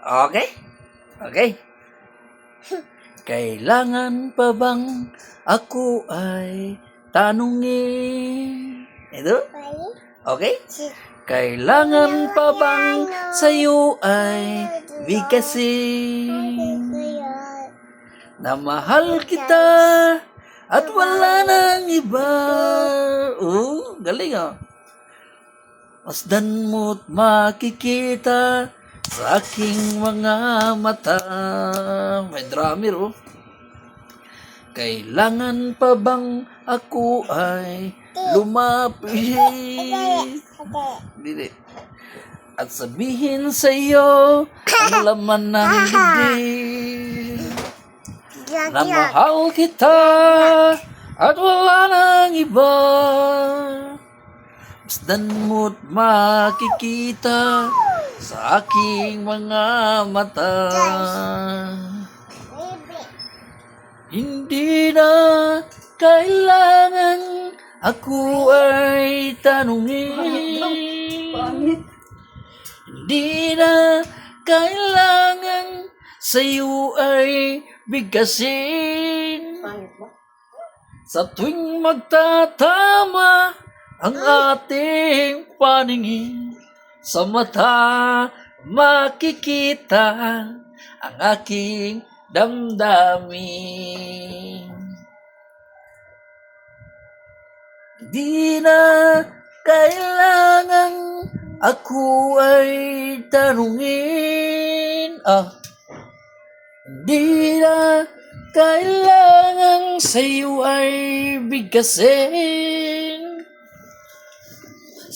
Okay? Okay. Kailangan pa bang ako ay tanungin? Ito? Okay? Kailangan pa bang sa'yo ay bigkasin na mahal kita at wala nang iba? Galing ah. Masdan mo't makikita sa aking mga mata. May drummer oh. Kailangan pa bang ako ay lumapit? Dili. At sabihin sa iyo ang laman ng bibig na mahal kita at wala nang iba. Masdan mo't makikita sa aking mga mata. Hindi na kailangan ako ay tanungin. Hindi na kailangan sa'yo ay bigkasin. Sa tuwing magtatama ang ating paningin, sa mata makikita ang aking damdamin. Di na kailangan ako ay tanungin. Di na kailangan sa'yo ay bigkasin.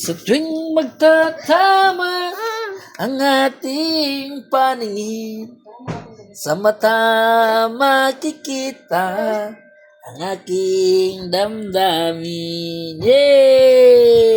Sa tuwing magtatama ang ating paningin, sa mata makikita ang aking damdamin. Yay!